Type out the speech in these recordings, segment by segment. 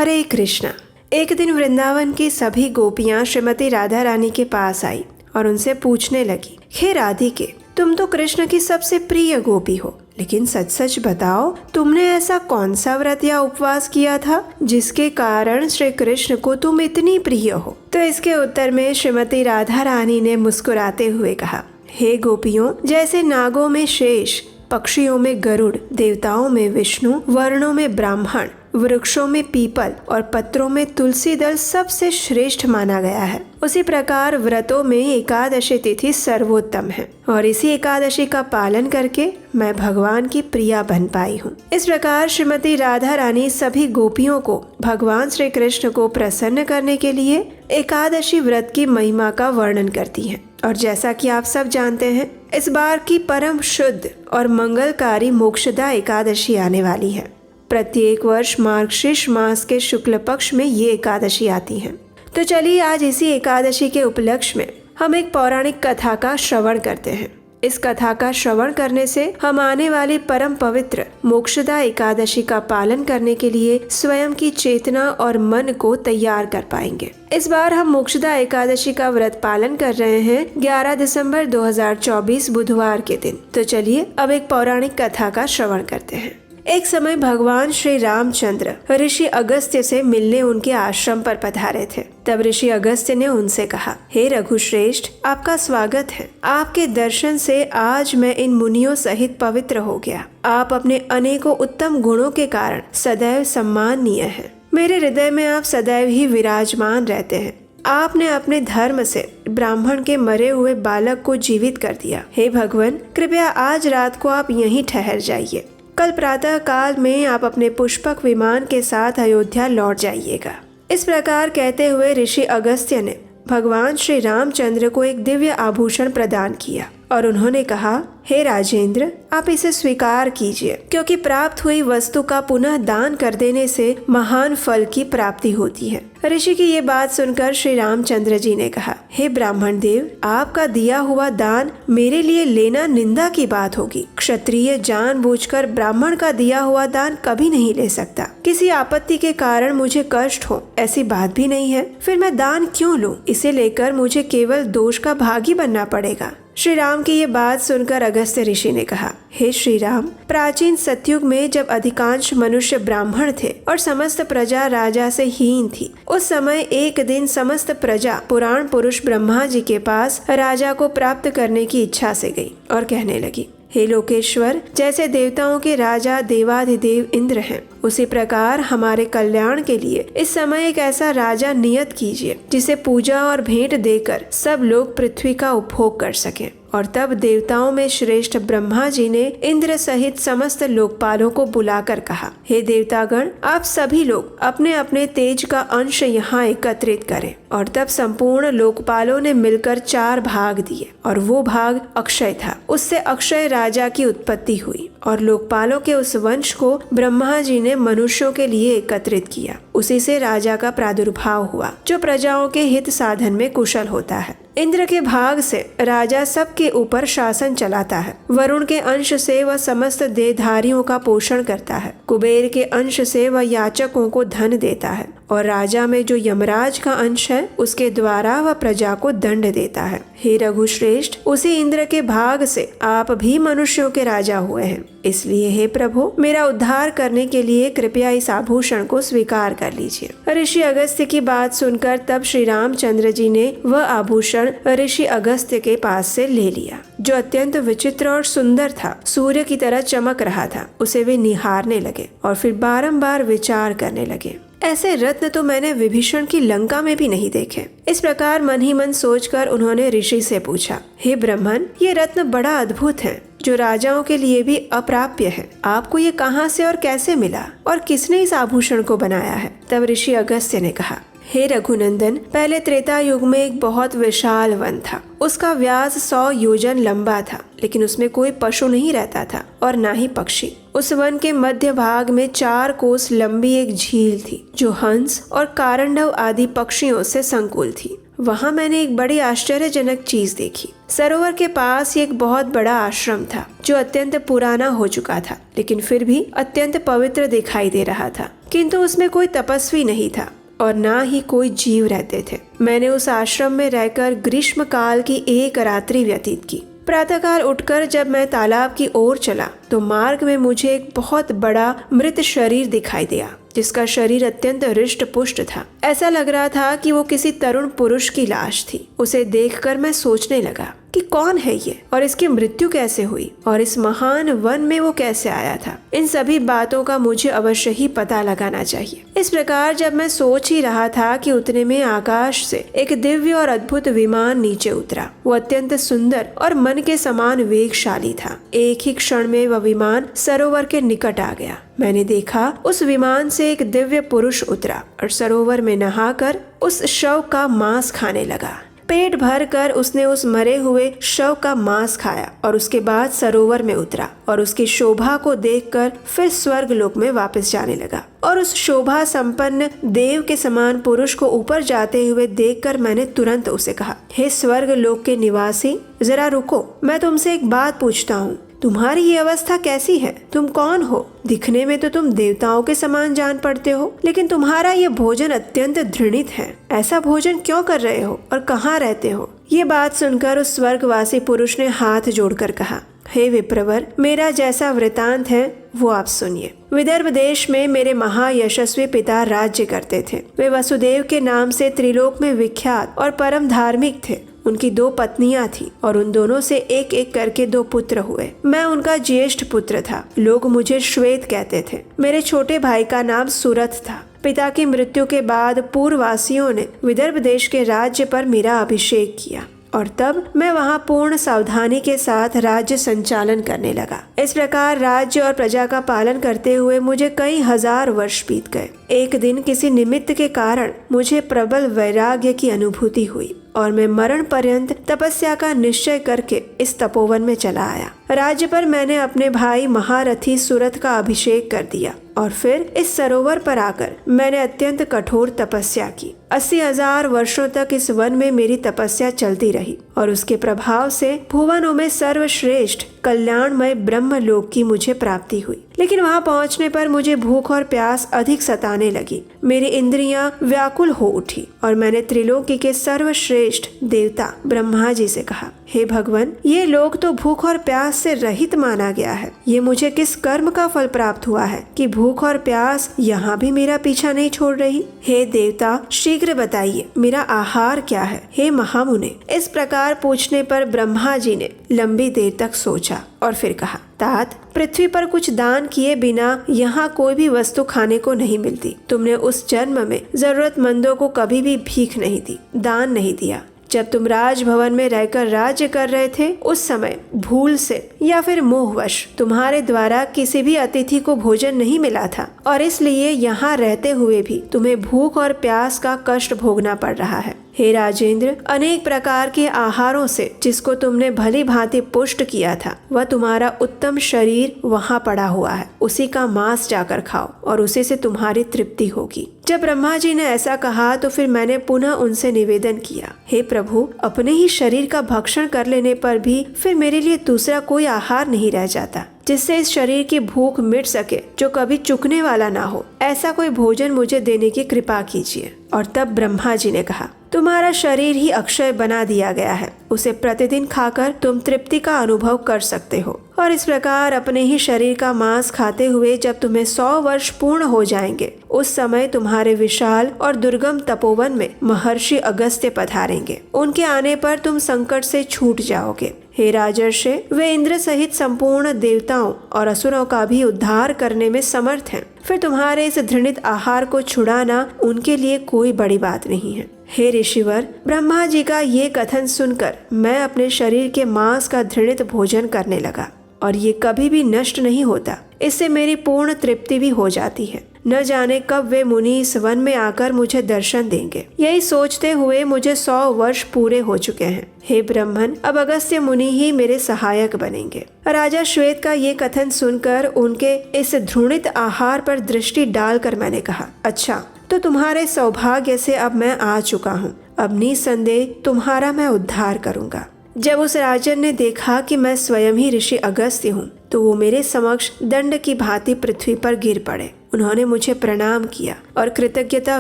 हरे कृष्णा। एक दिन वृंदावन की सभी गोपियां श्रीमती राधा रानी के पास आई और उनसे पूछने लगी, हे राधिके, तुम तो कृष्ण की सबसे प्रिय गोपी हो, लेकिन सच सच बताओ, तुमने ऐसा कौन सा व्रत या उपवास किया था जिसके कारण श्री कृष्ण को तुम इतनी प्रिय हो? तो इसके उत्तर में श्रीमती राधा रानी ने मुस्कुराते हुए कहा, हे गोपियों, जैसे नागों में शेष, पक्षियों में गरुड़, देवताओं में विष्णु, वर्णों में ब्राह्मण, वृक्षों में पीपल और पत्रों में तुलसी दल सबसे श्रेष्ठ माना गया है, उसी प्रकार व्रतों में एकादशी तिथि सर्वोत्तम है और इसी एकादशी का पालन करके मैं भगवान की प्रिया बन पाई हूँ। इस प्रकार श्रीमती राधा रानी सभी गोपियों को भगवान श्री कृष्ण को प्रसन्न करने के लिए एकादशी व्रत की महिमा का वर्णन करती हैं। और जैसा कि आप सब जानते हैं, इस बार की परम शुद्ध और मंगलकारी मोक्षदा एकादशी आने वाली है। प्रत्येक वर्ष मार्गशीर्ष मास के शुक्ल पक्ष में ये एकादशी आती है। तो चलिए आज इसी एकादशी के उपलक्ष्य में हम एक पौराणिक कथा का श्रवण करते हैं। इस कथा का श्रवण करने से हम आने वाली परम पवित्र मोक्षदा एकादशी का पालन करने के लिए स्वयं की चेतना और मन को तैयार कर पाएंगे। इस बार हम मोक्षदा एकादशी का व्रत पालन कर रहे हैं 11 दिसंबर 2024 बुधवार के दिन। तो चलिए अब एक पौराणिक कथा का श्रवण करते हैं। एक समय भगवान श्री रामचंद्र ऋषि अगस्त्य से मिलने उनके आश्रम पर पधारे थे। तब ऋषि अगस्त्य ने उनसे कहा, हे रघुश्रेष्ठ, आपका स्वागत है। आपके दर्शन से आज मैं इन मुनियों सहित पवित्र हो गया। आप अपने अनेकों उत्तम गुणों के कारण सदैव सम्माननीय हैं। मेरे हृदय में आप सदैव ही विराजमान रहते हैं। आपने अपने धर्म से ब्राह्मण के मरे हुए बालक को जीवित कर दिया। हे भगवान, कृपया आज रात को आप यहीं ठहर जाइए। कल प्रातः काल में आप अपने पुष्पक विमान के साथ अयोध्या लौट जाइएगा। इस प्रकार कहते हुए ऋषि अगस्त्य ने भगवान श्री रामचंद्र को एक दिव्य आभूषण प्रदान किया और उन्होंने कहा, हे राजेंद्र, आप इसे स्वीकार कीजिए, क्योंकि प्राप्त हुई वस्तु का पुनः दान कर देने से महान फल की प्राप्ति होती है। ऋषि की ये बात सुनकर श्री रामचंद्र जी ने कहा, हे ब्राह्मण देव, आपका दिया हुआ दान मेरे लिए लेना निंदा की बात होगी। क्षत्रिय जानबूझकर ब्राह्मण का दिया हुआ दान कभी नहीं ले सकता। किसी आपत्ति के कारण मुझे कष्ट हो, ऐसी बात भी नहीं है। फिर मैं दान क्यों लूं? इसे लेकर मुझे केवल दोष का भागी बनना पड़ेगा। श्री राम की ये बात सुनकर अगस्त्य ऋषि ने कहा, हे श्री राम, प्राचीन सतयुग में जब अधिकांश मनुष्य ब्राह्मण थे और समस्त प्रजा राजा से हीन थी, उस समय एक दिन समस्त प्रजा पुराण पुरुष ब्रह्मा जी के पास राजा को प्राप्त करने की इच्छा से गई और कहने लगी, हे लोकेश्वर, जैसे देवताओं के राजा देवाधिदेव इंद्र हैं, उसी प्रकार हमारे कल्याण के लिए इस समय एक ऐसा राजा नियत कीजिए जिसे पूजा और भेंट देकर सब लोग पृथ्वी का उपभोग कर सकें। और तब देवताओं में श्रेष्ठ ब्रह्मा जी ने इंद्र सहित समस्त लोकपालों को बुलाकर कहा, हे देवतागण, आप सभी लोग अपने अपने तेज का अंश यहाँ एकत्रित करें। और तब संपूर्ण लोकपालों ने मिलकर 4 भाग दिए और वो भाग अक्षय था। उससे अक्षय राजा की उत्पत्ति हुई और लोकपालों के उस वंश को ब्रह्मा जी ने मनुष्यों के लिए एकत्रित किया। उसी से राजा का प्रादुर्भाव हुआ, जो प्रजाओं के हित साधन में कुशल होता है। इंद्र के भाग से राजा सबके ऊपर शासन चलाता है। वरुण के अंश से वह समस्त देहधारियों का पोषण करता है। कुबेर के अंश से वह याचकों को धन देता है और राजा में जो यमराज का अंश है, उसके द्वारा वह प्रजा को दंड देता है। हे रघुश्रेष्ठ, उसी इंद्र के भाग से आप भी मनुष्यों के राजा हुए हैं। इसलिए हे प्रभु, मेरा उद्धार करने के लिए कृपया इस आभूषण को स्वीकार कर लीजिए। ऋषि अगस्त्य की बात सुनकर तब श्री रामचंद्र जी ने वह आभूषण ऋषि अगस्त्य के पास से ले लिया, जो अत्यंत विचित्र और सुंदर था। सूर्य की तरह चमक रहा था। उसे वे निहारने लगे और फिर बारंबार विचार करने लगे, ऐसे रत्न तो मैंने विभीषण की लंका में भी नहीं देखे। इस प्रकार मन ही मन सोचकर उन्होंने ऋषि से पूछा, हे ब्रह्मन, ये रत्न बड़ा अद्भुत है, जो राजाओं के लिए भी अप्राप्य है। आपको ये कहाँ से और कैसे मिला और किसने इस आभूषण को बनाया है? तब ऋषि अगस्त्य ने कहा, हे रघुनंदन, पहले त्रेता युग में एक बहुत विशाल वन था। उसका व्यास 100 योजन लंबा था, लेकिन उसमें कोई पशु नहीं रहता था और ना ही पक्षी। उस वन के मध्य भाग में 4 कोस लंबी एक झील थी, जो हंस और कारंडव आदि पक्षियों से संकुल थी। वहाँ मैंने एक बड़ी आश्चर्यजनक चीज देखी। सरोवर के पास एक बहुत बड़ा आश्रम था जो अत्यंत पुराना हो चुका था, लेकिन फिर भी अत्यंत पवित्र दिखाई दे रहा था। किंतु उसमें कोई तपस्वी नहीं था और ना ही कोई जीव रहते थे। मैंने उस आश्रम में रहकर ग्रीष्म काल की एक रात्रि व्यतीत की। प्रातःकाल उठकर जब मैं तालाब की ओर चला तो मार्ग में मुझे एक बहुत बड़ा मृत शरीर दिखाई दिया, जिसका शरीर अत्यंत हृष्ट पुष्ट था। ऐसा लग रहा था कि वो किसी तरुण पुरुष की लाश थी। उसे देखकर मैं सोचने लगा कि कौन है ये और इसकी मृत्यु कैसे हुई और इस महान वन में वो कैसे आया था। इन सभी बातों का मुझे अवश्य ही पता लगाना चाहिए। इस प्रकार जब मैं सोच ही रहा था कि उतने में आकाश से एक दिव्य और अद्भुत विमान नीचे उतरा। वो अत्यंत सुंदर और मन के समान वेगशाली था। एक ही क्षण में वह विमान सरोवर के निकट आ गया। मैंने देखा उस विमान से एक दिव्य पुरुष उतरा और सरोवर में नहाकर उस शव का मांस खाने लगा। पेट भर कर उसने उस मरे हुए शव का मांस खाया और उसके बाद सरोवर में उतरा और उसकी शोभा को देखकर फिर स्वर्ग लोक में वापस जाने लगा। और उस शोभा संपन्न देव के समान पुरुष को ऊपर जाते हुए देखकर मैंने तुरंत उसे कहा, हे स्वर्ग लोक के निवासी, जरा रुको, मैं तुमसे एक बात पूछता हूँ। तुम्हारी ये अवस्था कैसी है? तुम कौन हो? दिखने में तो तुम देवताओं के समान जान पड़ते हो, लेकिन तुम्हारा ये भोजन अत्यंत घृणित है। ऐसा भोजन क्यों कर रहे हो और कहाँ रहते हो? ये बात सुनकर उस स्वर्गवासी पुरुष ने हाथ जोड़कर कहा, हे विप्रवर, मेरा जैसा वृतांत है वो आप सुनिए। विदर्भ देश में मेरे महायशस्वी पिता राज्य करते थे। वे वसुदेव के नाम से त्रिलोक में विख्यात और परम धार्मिक थे। उनकी 2 पत्नियां थी और उन दोनों से एक एक करके 2 पुत्र हुए। मैं उनका ज्येष्ठ पुत्र था। लोग मुझे श्वेत कहते थे। मेरे छोटे भाई का नाम सुरथ था। पिता की मृत्यु के बाद पूर्ववासियों ने विदर्भ देश के राज्य पर मेरा अभिषेक किया और तब मैं वहाँ पूर्ण सावधानी के साथ राज्य संचालन करने लगा। इस प्रकार राज्य और प्रजा का पालन करते हुए मुझे कई हजार वर्ष बीत गए। एक दिन किसी निमित्त के कारण मुझे प्रबल वैराग्य की अनुभूति हुई और मैं मरण पर्यंत तपस्या का निश्चय करके इस तपोवन में चला आया। राज्य पर मैंने अपने भाई महारथी सुरथ का अभिषेक कर दिया और फिर इस सरोवर पर आकर मैंने अत्यंत कठोर तपस्या की। 80,000 वर्षों तक इस वन में मेरी तपस्या चलती रही और उसके प्रभाव से भुवनों में सर्वश्रेष्ठ कल्याणमय ब्रह्मलोक की मुझे प्राप्ति हुई। लेकिन वहां पहुंचने पर मुझे भूख और प्यास अधिक सताने लगी। मेरी इंद्रियां व्याकुल हो उठी और मैंने त्रिलोकी के सर्वश्रेष्ठ देवता ब्रह्मा जी से कहा, हे भगवान, ये लोग तो भूख और प्यास से रहित माना गया है। ये मुझे किस कर्म का फल प्राप्त हुआ है कि भूख और प्यास यहाँ भी मेरा पीछा नहीं छोड़ रही? हे देवता, शीघ्र बताइए, मेरा आहार क्या है? हे महामुने। इस प्रकार पूछने पर ब्रह्मा जी ने लंबी देर तक सोचा और फिर कहा, तात, पृथ्वी पर कुछ दान किए बिना यहाँ कोई भी वस्तु खाने को नहीं मिलती। तुमने उस जन्म में जरूरतमंदों को कभी भी भीख नहीं दी, दान नहीं दिया। जब तुम राजभवन में रहकर राज्य कर रहे थे, उस समय भूल से या फिर मोहवश तुम्हारे द्वारा किसी भी अतिथि को भोजन नहीं मिला था और इसलिए यहाँ रहते हुए भी तुम्हें भूख और प्यास का कष्ट भोगना पड़ रहा है। हे राजेंद्र, अनेक प्रकार के आहारों से जिसको तुमने भली भांति पुष्ट किया था, वह तुम्हारा उत्तम शरीर वहाँ पड़ा हुआ है। उसी का मांस जाकर खाओ और उसी से तुम्हारी तृप्ति होगी। जब ब्रह्मा जी ने ऐसा कहा तो फिर मैंने पुनः उनसे निवेदन किया, हे प्रभु, अपने ही शरीर का भक्षण कर लेने पर भी फिर मेरे लिए दूसरा कोई आहार नहीं रह जाता जिससे इस शरीर की भूख मिट सके, जो कभी चुकने वाला ना हो। ऐसा कोई भोजन मुझे देने की कृपा कीजिए। और तब ब्रह्मा जी ने कहा, तुम्हारा शरीर ही अक्षय बना दिया गया है। उसे प्रतिदिन खाकर तुम तृप्ति का अनुभव कर सकते हो और इस प्रकार अपने ही शरीर का मांस खाते हुए जब तुम्हें 100 वर्ष पूर्ण हो जाएंगे, उस समय तुम्हारे विशाल और दुर्गम तपोवन में महर्षि अगस्त्य पधारेंगे। उनके आने पर तुम संकट से छूट जाओगे। हे राजर्षि, वे इंद्र सहित संपूर्ण देवताओं और असुरों का भी उद्धार करने में समर्थ हैं। फिर तुम्हारे इस घृणित आहार को छुड़ाना उनके लिए कोई बड़ी बात नहीं है। हे ऋषिवर, ब्रह्मा जी का ये कथन सुनकर मैं अपने शरीर के मांस का घृणित भोजन करने लगा और ये कभी भी नष्ट नहीं होता। इससे मेरी पूर्ण तृप्ति भी हो जाती है। न जाने कब वे मुनि इस वन में आकर मुझे दर्शन देंगे। यही सोचते हुए मुझे 100 वर्ष पूरे हो चुके हैं। हे ब्रह्मन, अब अगस्त्य मुनि ही मेरे सहायक बनेंगे। राजा श्वेत का ये कथन सुनकर उनके इस घृणित आहार पर दृष्टि डालकर मैंने कहा, अच्छा, तो तुम्हारे सौभाग्य से अब मैं आ चुका हूँ। अब निसंदेह तुम्हारा मैं उद्धार करूंगा। जब उस राजन ने देखा कि मैं स्वयं ही ऋषि अगस्त्य हूँ तो वो मेरे समक्ष दंड की भांति पृथ्वी पर गिर पड़े। उन्होंने मुझे प्रणाम किया और कृतज्ञता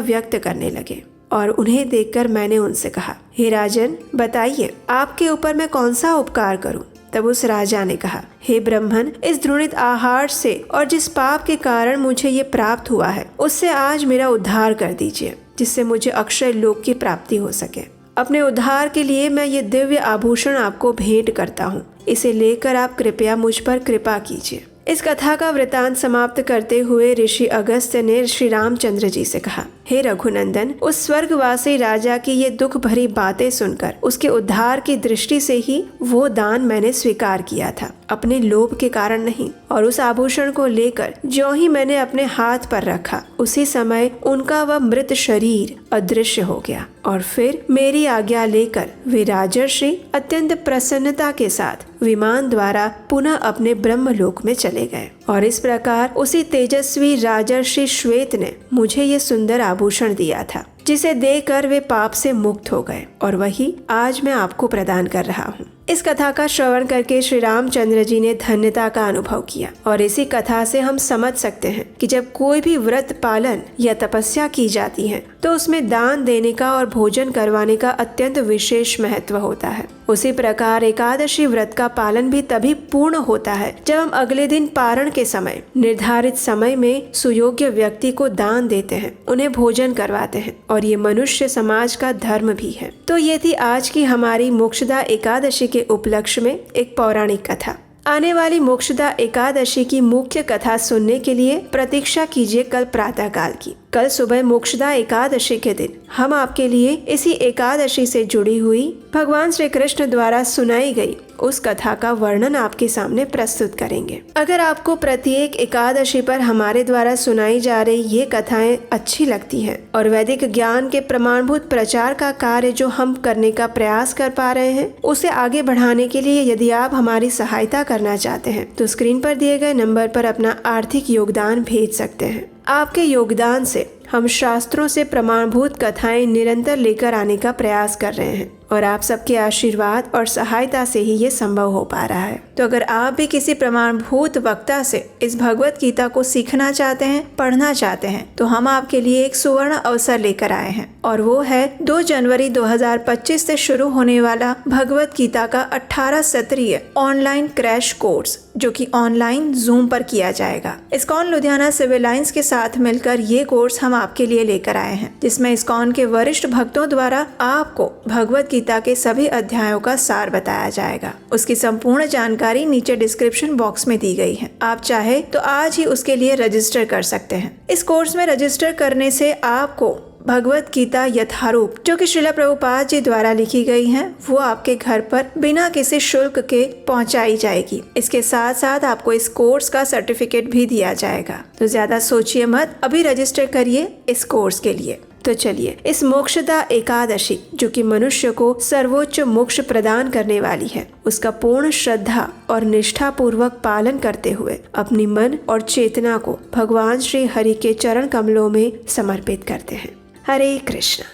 व्यक्त करने लगे और उन्हें देखकर मैंने उनसे कहा, हे राजन, बताइए आपके ऊपर मैं कौन सा उपकार करूं? तब उस राजा ने कहा, हे ब्राह्मण, इस घृणित आहार से और जिस पाप के कारण मुझे ये प्राप्त हुआ है उससे आज मेरा उद्धार कर दीजिए, जिससे मुझे अक्षय लोक की प्राप्ति हो सके। अपने उद्धार के लिए मैं ये दिव्य आभूषण आपको भेंट करता हूँ। इसे लेकर आप कृपया मुझ पर कृपा कीजिए। इस कथा का वृतांत समाप्त करते हुए ऋषि अगस्त्य ने श्री रामचंद्र जी से कहा, हे रघुनंदन, उस स्वर्गवासी राजा की ये दुख भरी बातें सुनकर उसके उद्धार की दृष्टि से ही वो दान मैंने स्वीकार किया था, अपने लोभ के कारण नहीं। और उस आभूषण को लेकर जो ही मैंने अपने हाथ पर रखा उसी समय उनका वह मृत शरीर अदृश्य हो गया और फिर मेरी आज्ञा लेकर वे राजर्षि अत्यंत प्रसन्नता के साथ विमान द्वारा पुनः अपने ब्रह्मलोक में चले गए। और इस प्रकार उसी तेजस्वी राजर्षि श्वेत ने मुझे ये सुंदर आभूषण दिया था, जिसे देकर वे पाप से मुक्त हो गए और वही आज मैं आपको प्रदान कर रहा हूँ। इस कथा का श्रवण करके श्री रामचंद्र जी ने धन्यता का अनुभव किया और इसी कथा से हम समझ सकते हैं कि जब कोई भी व्रत पालन या तपस्या की जाती है तो उसमें दान देने का और भोजन करवाने का अत्यंत विशेष महत्व होता है। उसी प्रकार एकादशी व्रत का पालन भी तभी पूर्ण होता है जब हम अगले दिन पारण के समय निर्धारित समय में सुयोग्य व्यक्ति को दान देते हैं, उन्हें भोजन करवाते हैं, और ये मनुष्य समाज का धर्म भी है। तो ये थी आज की हमारी मोक्षदा एकादशी के उपलक्ष्य में एक पौराणिक कथा। आने वाली मोक्षदा एकादशी की मुख्य कथा सुनने के लिए प्रतीक्षा कीजिए कल प्रातः काल की। कल सुबह मोक्षदा एकादशी के दिन हम आपके लिए इसी एकादशी से जुड़ी हुई भगवान श्री कृष्ण द्वारा सुनाई गई उस कथा का वर्णन आपके सामने प्रस्तुत करेंगे। अगर आपको प्रत्येक एकादशी पर हमारे द्वारा सुनाई जा रही ये कथाएं अच्छी लगती हैं और वैदिक ज्ञान के प्रमाणभूत प्रचार का कार्य जो हम करने का प्रयास कर पा रहे हैं उसे आगे बढ़ाने के लिए यदि आप हमारी सहायता करना चाहते हैं तो स्क्रीन पर दिए गए नंबर पर अपना आर्थिक योगदान भेज सकते हैं। आपके योगदान से हम शास्त्रों से प्रमाणभूत कथाएं निरंतर लेकर आने का प्रयास कर रहे हैं और आप सबके आशीर्वाद और सहायता से ही ये संभव हो पा रहा है। तो अगर आप भी किसी प्रमाणभूत वक्ता से इस भगवत गीता को सीखना चाहते हैं, पढ़ना चाहते हैं, तो हम आपके लिए एक सुवर्ण अवसर लेकर आए हैं और वो है 2 जनवरी 2025 से शुरू होने वाला भगवत गीता का 18 सत्रीय ऑनलाइन क्रैश कोर्स, जो कि ऑनलाइन जूम पर किया जाएगा। इस्कॉन लुधियाना सिविल लाइंस के साथ मिलकर ये कोर्स हम आपके लिए लेकर आए हैं, जिसमें इस्कॉन के वरिष्ठ भक्तों द्वारा आपको भगवत गीता के सभी अध्यायों का सार बताया जाएगा। उसकी संपूर्ण जानकारी नीचे डिस्क्रिप्शन बॉक्स में दी गई है। आप चाहे तो आज ही उसके लिए रजिस्टर कर सकते हैं। इस कोर्स में रजिस्टर करने से आपको भगवत गीता यथारूप, जो कि श्रील प्रभुपाद जी द्वारा लिखी गई है, वो आपके घर पर बिना किसी शुल्क के पहुंचाई जाएगी। इसके साथ साथ आपको इस कोर्स का सर्टिफिकेट भी दिया जाएगा। तो ज्यादा सोचिए मत, अभी रजिस्टर करिए इस कोर्स के लिए। तो चलिए इस मोक्षदा एकादशी, जो कि मनुष्य को सर्वोच्च मोक्ष प्रदान करने वाली है, उसका पूर्ण श्रद्धा और निष्ठा पूर्वक पालन करते हुए अपनी मन और चेतना को भगवान श्री हरि के चरण कमलों में समर्पित करते हैं। हरे कृष्ण।